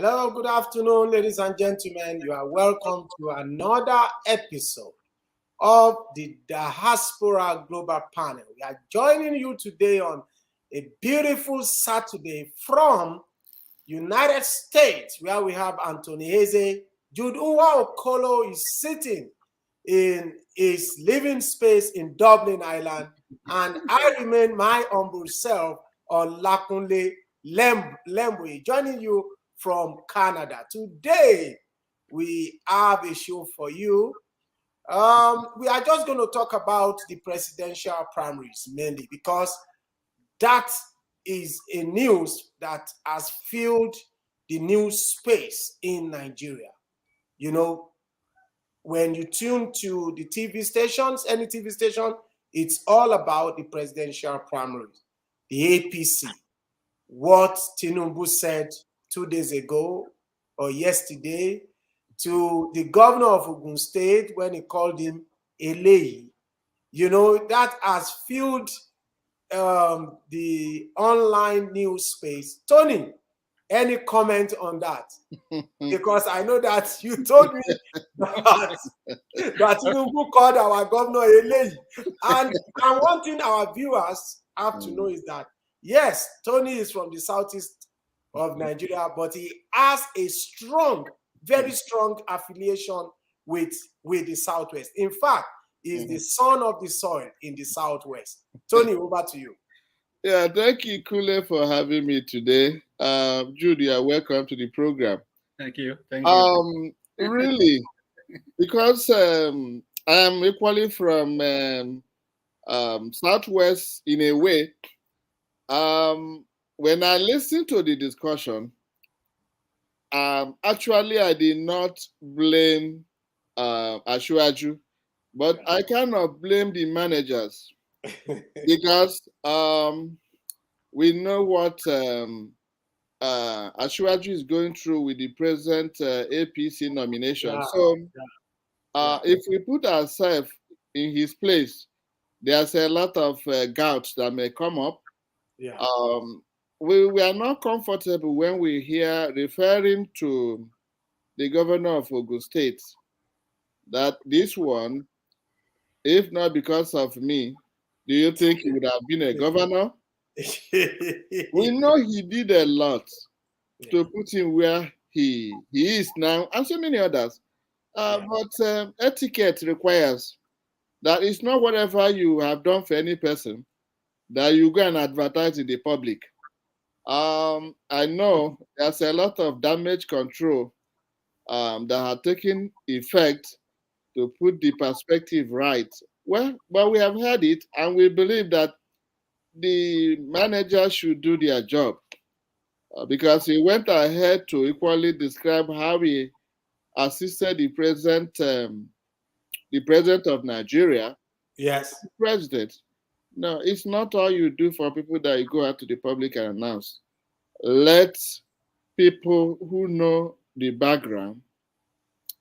Hello, good afternoon, ladies and gentlemen. You are welcome to another episode of the Diaspora Global Panel. We are joining you today on a beautiful Saturday from United States, where we have Anthony Eze. Jude Uwa Okolo is sitting in his living space in Dublin, Ireland, and I remain my humble self on Lakunle Lembwe, joining you from Canada. Today, we have a show for you. We are just going to talk about the presidential primaries mainly because that is a news that has filled the news space in Nigeria. You know, when you tune to the TV stations, any TV station, it's all about the presidential primaries, the APC. What Tinubu said 2 days ago or yesterday to the governor of Ogun State when he called him Eleyi, you know, that has filled the online news space. Tony, any comment on that? Because I know that you told me that Tinubu called our governor Eleyi. And one thing our viewers have to know is that, yes, Tony is from the southeast of Nigeria, but he has a strong, very strong affiliation with the southwest. In fact, he's the son of the soil in the southwest. Tony, over to you. Yeah, thank you, Kule, for having me today. Jude, you are welcome to the program. Thank you. Thank you. Really, because I am equally from Southwest in a way. When I listened to the discussion, actually I did not blame Ashwaju, but I cannot blame the managers because we know what Ashwaju is going through with the present APC nomination. If we put ourselves in his place, there's a lot of doubts that may come up. We are not comfortable when we hear referring to the governor of Ogun State that this one, if not because of me, do you think he would have been a governor? We know he did a lot to put him where he is now, and so many others. But etiquette requires that it's not whatever you have done for any person that you go and advertise in the public. I know there's a lot of damage control that have taken effect to put the perspective right. Well, but we have heard it, and we believe that the manager should do their job because he went ahead to equally describe how he assisted the president of Nigeria. Yes. The president. No, it's not all you do for people that you go out to the public and announce. Let people who know the background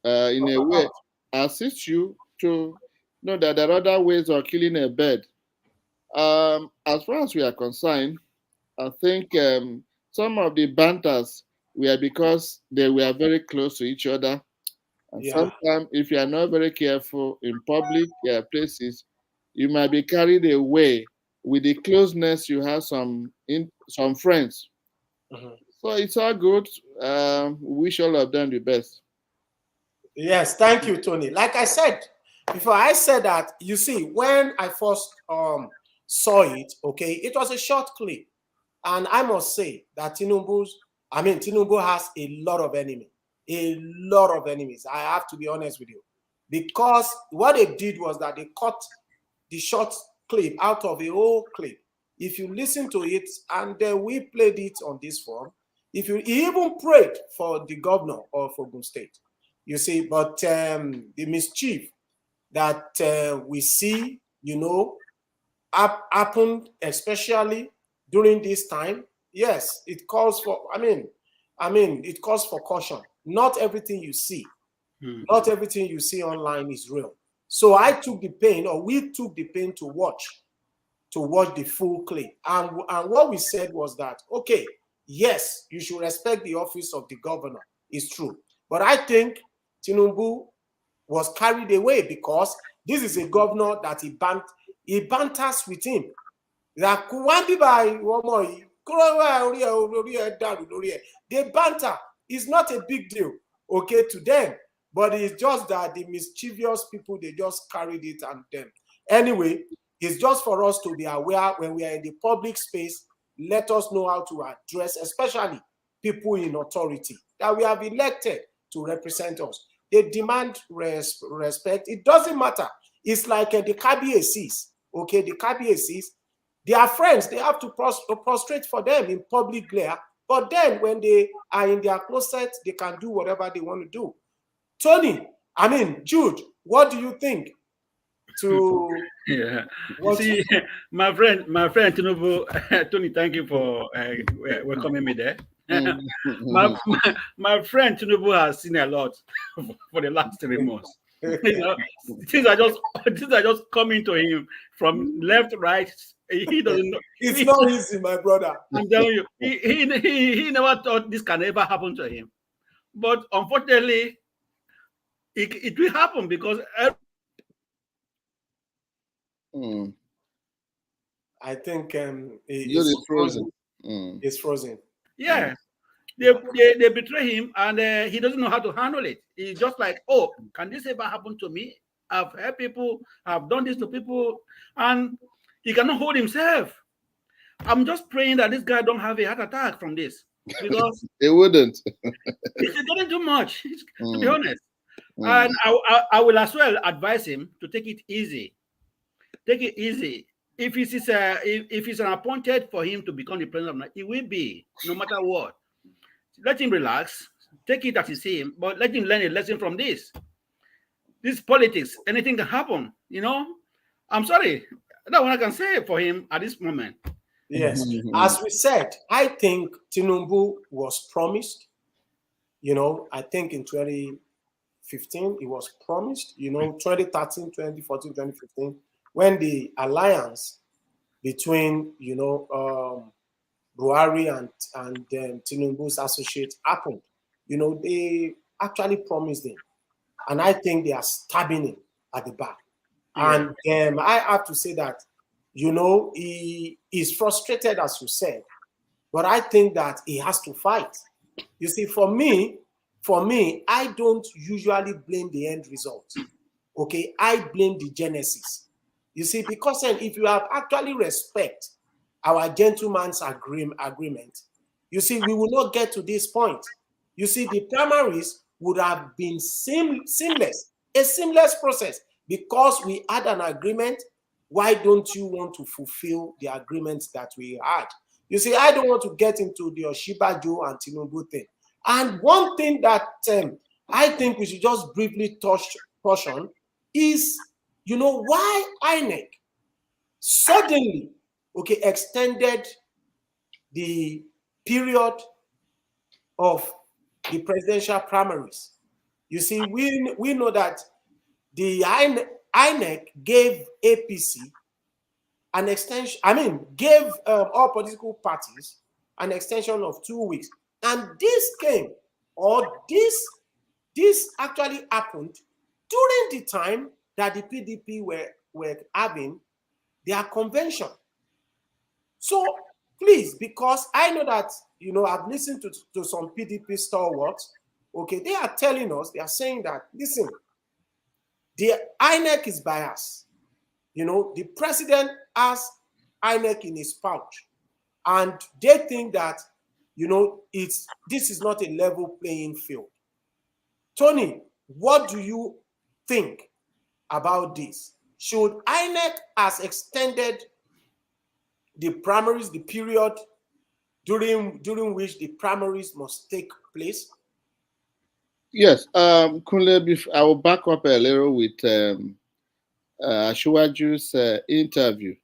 in a way assist you to know that there are other ways of killing a bird. As far as we are concerned, I think some of the banters were because they were very close to each other. And sometimes, if you are not very careful in public places, you might be carried away with the closeness you have some friends. So it's all good. We wish all of them the best. Yes, thank you, Tony. Like I said before, I said that, you see, when I first saw it, okay, it was a short clip. And I must say that Tinubu has a lot of enemies. A lot of enemies. I have to be honest with you. Because what they did was that they cut the short clip out of a whole clip. If you listen to it, and we played it on this forum, he even prayed for the governor of Ogun State. You see, but the mischief that we see, you know, happened especially during this time. Yes, it calls for, it calls for caution. Not everything you see, not everything you see online is real. So I took the pain, or we took the pain to watch the full clip. And what we said was that, okay, yes, you should respect the office of the governor. It's true. But I think Tinubu was carried away because this is a governor that he banters with him. They banter. It's not a big deal, okay, to them. But it's just that the mischievous people, they just carried it and them. Anyway, it's just for us to be aware when we are in the public space. Let us know how to address, especially people in authority that we have elected to represent us. They demand respect. It doesn't matter. It's like the KBACs, okay? The KBACs, they are friends. They have to prostrate for them in public glare. But then when they are in their closet, they can do whatever they want to do. Jude, what do you think? Yeah. You see, my friend Tinubu, Tony, thank you for welcoming me there. my friend Tinubu has seen a lot for the last 3 months. Things are just coming to him from left, right. He doesn't know. It's not easy, my brother. I'm telling you, he never thought this can ever happen to him. But unfortunately, it will happen because I think it's frozen. It's frozen. Yeah. They betray him and he doesn't know how to handle it. He's just like, oh, can this ever happen to me? I've heard people, I've done this to people, and he cannot hold himself. I'm just praying that this guy don't have a heart attack from this, because it wouldn't. It's getting too much, to be honest. And I will as well advise him to take it easy. Take it easy. If it's an appointed for him to become the president, it will be, no matter what. Let him relax, take it as you see him, but let him learn a lesson from this. This politics, anything can happen, I'm sorry. That's what I can say for him at this moment. Yes. As we said, I think Tinubu was promised, I think in 2015, he was promised, 2013, 2014, 2015, when the alliance between, Buhari and Tinubu's associate happened. They actually promised him. And I think they are stabbing him at the back. Yeah. And I have to say that, he is frustrated, as you said. But I think that he has to fight. You see, for me, I don't usually blame the end result. Okay, I blame the genesis. You see, because if you have actually respect our gentleman's agreement, you see, we will not get to this point. You see, the primaries would have been seamless, a seamless process, because we had an agreement. Why don't you want to fulfill the agreements that we had? You see, I don't want to get into the Oshibajo and Tinubu thing. And one thing that I think we should just briefly touch on is, why INEC suddenly, extended the period of the presidential primaries. You see, we know that the INEC gave APC an extension, gave all political parties an extension of 2 weeks. And this actually happened during the time that the PDP were having their convention. So please, because I know that, I've listened to some PDP stalwarts, they are telling us, they are saying that, listen, the INEC is biased. The president has INEC in his pouch. And they think that, this is not a level playing field. Tony, what do you think about this? Should INEC has extended the primaries, the period during which the primaries must take place? Yes, Kunle, I will back up a little with Ashiwaju's interview,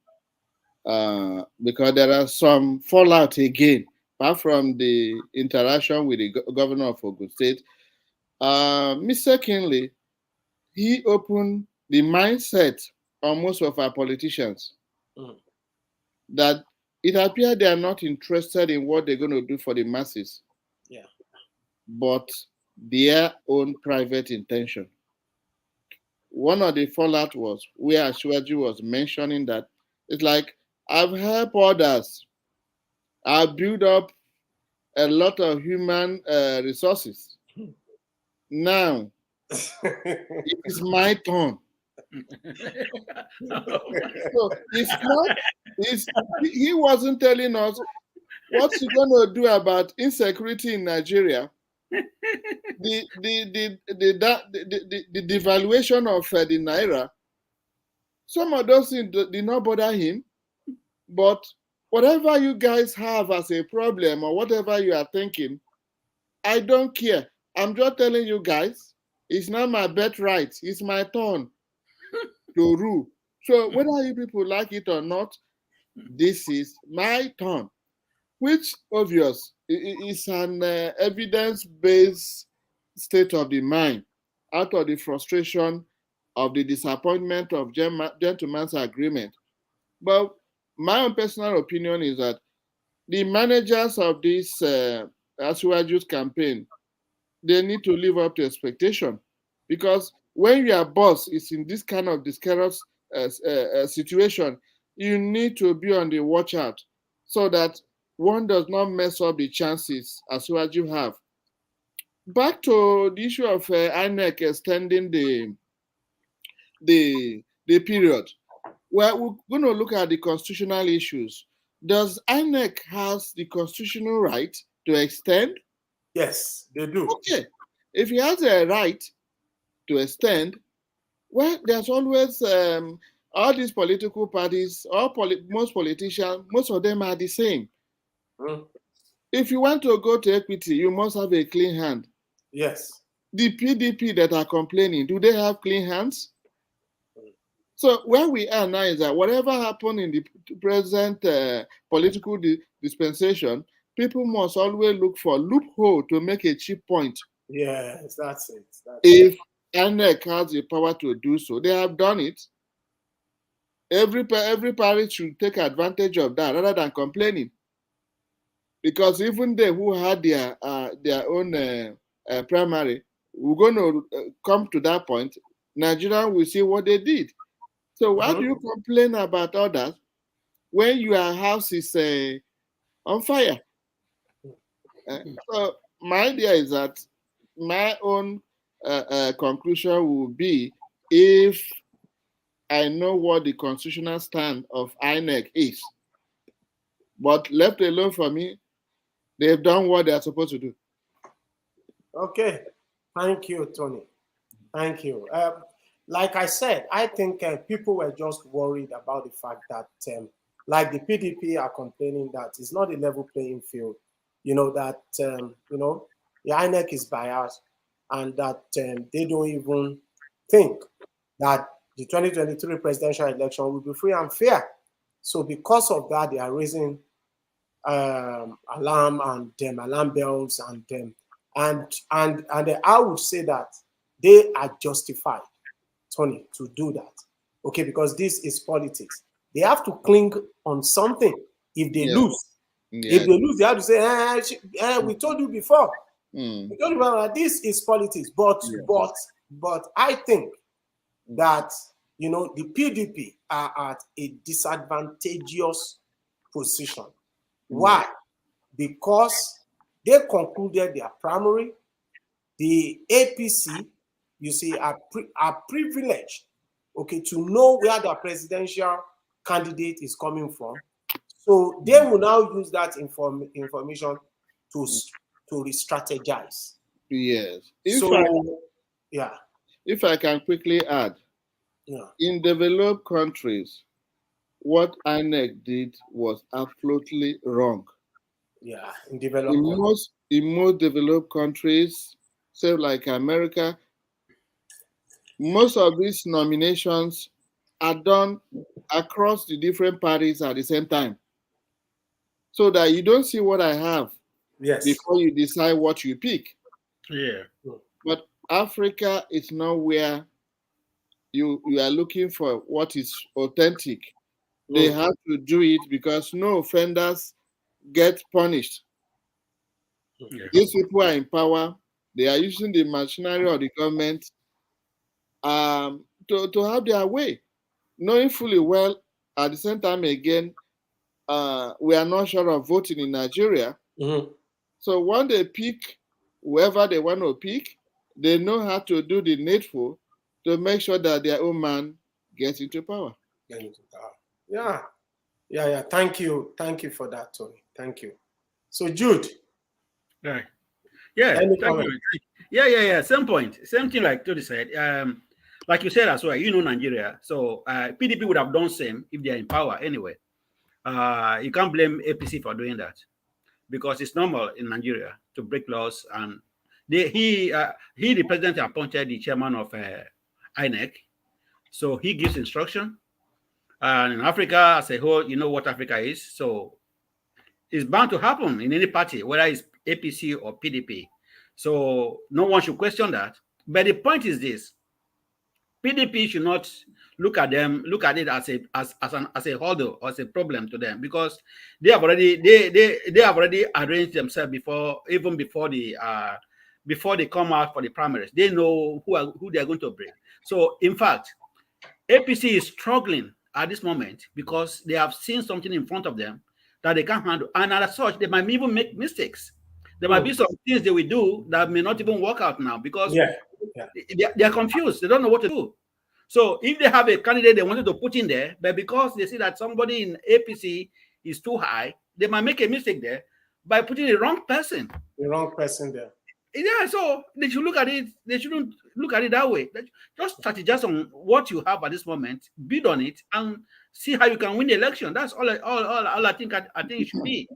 because there are some fallout again, apart from the interaction with the governor of Ogun State. Mistakenly, he opened the mindset on most of our politicians that it appears they are not interested in what they're going to do for the masses. Yeah. But their own private intention. One of the fallout was where Ashwaji was mentioning that it's like, I've helped others, I've built up a lot of human resources. Now it is my turn. So it's not. He wasn't telling us what's he going to do about insecurity in Nigeria. The devaluation of the naira. Some of those things did not bother him, but whatever you guys have as a problem or whatever you are thinking, I don't care. I'm just telling you guys, it's not my birthright. It's my turn to rule. So whether you people like it or not, this is my turn, which obvious is an evidence-based state of the mind out of the frustration of the disappointment of gentleman's agreement. But my own personal opinion is that the managers of this Asiwaju's campaign, they need to live up to expectation, because when your boss is in this kind of discouraged situation, you need to be on the watch out so that one does not mess up the chances Asiwaju have. Back to the issue of INEC extending the period. Well, we're going to look at the constitutional issues. Does INEC has the constitutional right to extend? Yes, they do. Okay. If he has a right to extend, well, there's always all these political parties, most politicians, most of them are the same. Mm. If you want to go to equity, you must have a clean hand. Yes. The PDP that are complaining, do they have clean hands? So where we are now is that whatever happened in the present political dispensation, people must always look for loophole to make a cheap point. Yes, that's it. If INEC has the power to do so, they have done it. Every party should take advantage of that rather than complaining, because even they who had their own primary, we're going to come to that point. Nigeria will see what they did. So why do you complain about others when your house is on fire? So my idea is that my own conclusion will be, if I know what the constitutional stand of INEC is, but left alone for me, they've done what they are supposed to do. Okay. Thank you, Tony. Thank you. Like I said, I think people were just worried about the fact that, like the PDP are complaining that it's not a level playing field. That, the INEC is biased, and that they don't even think that the 2023 presidential election will be free and fair. So because of that, they are raising alarm bells, and I would say that they are justified, Tony, to do that. Okay, because this is politics. They have to cling on something if they lose. Yeah. If they lose, they have to say, we told you before. We told you about this is politics. But I think that the PDP are at a disadvantageous position. Why? Because they concluded their primary. The APC, you see, are privileged, okay, to know where the presidential candidate is coming from. So they will now use that information to re-strategize. Yes. If I can quickly add, in developed countries, what INEC did was absolutely wrong. Yeah, in most developed countries, say like America, most of these nominations are done across the different parties at the same time, so that you don't see what I have before you decide what you pick. Yeah. But Africa is not where you are looking for what is authentic. They have to do it because no offenders get punished. Yeah. These people are in power. They are using the machinery of the government to have their way, knowing fully well at the same time again, we are not sure of voting in Nigeria. So when they pick whoever they want to pick, they know how to do the needful to make sure that their own man gets into power. Yeah. Thank you for that, Tony. Thank you. So Jude. Right. Yeah. Thank you. Yeah. Same point. Same thing like Tony said. Like you said as well, Nigeria. So PDP would have done same if they're in power anyway. You can't blame APC for doing that because it's normal in Nigeria to break laws. And the president, appointed the chairman of INEC, so he gives instruction. And in Africa as a whole, you know what Africa is, so it's bound to happen in any party, whether it's APC or PDP. So no one should question that. But the point is this: PDP should not look at it as a hurdle or as a problem to them, because they have already arranged themselves before they come out for the primaries. They know who they are going to bring. So in fact, APC is struggling at this moment because they have seen something in front of them that they can't handle, and as such, they might even make mistakes. There might be some things they will do that may not even work out now because they are confused. They don't know what to do. So if they have a candidate they wanted to put in there, but because they see that somebody in APC is too high, they might make a mistake there by putting the wrong person. The wrong person there. Yeah, so they should look at it. They shouldn't look at it that way. Just strategize on what you have at this moment, bid on it, and see how you can win the election. That's all I think it should be.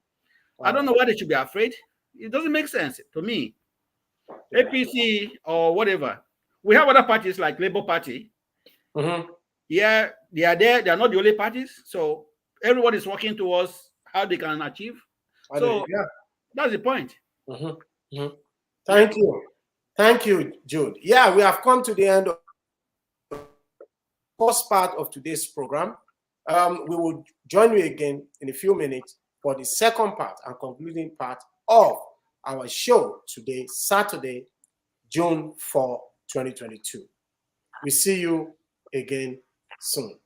I don't know why they should be afraid. It doesn't make sense to me. APC or whatever. We have other parties like Labour Party. Yeah, they are there. They are not the only parties. So everyone is working towards how they can achieve. So that's the point. Thank you, Jude. Yeah, we have come to the end of the first part of today's program. We will join you again in a few minutes for the second part and concluding part of our show today, Saturday, June 4, 2022. We see you again soon.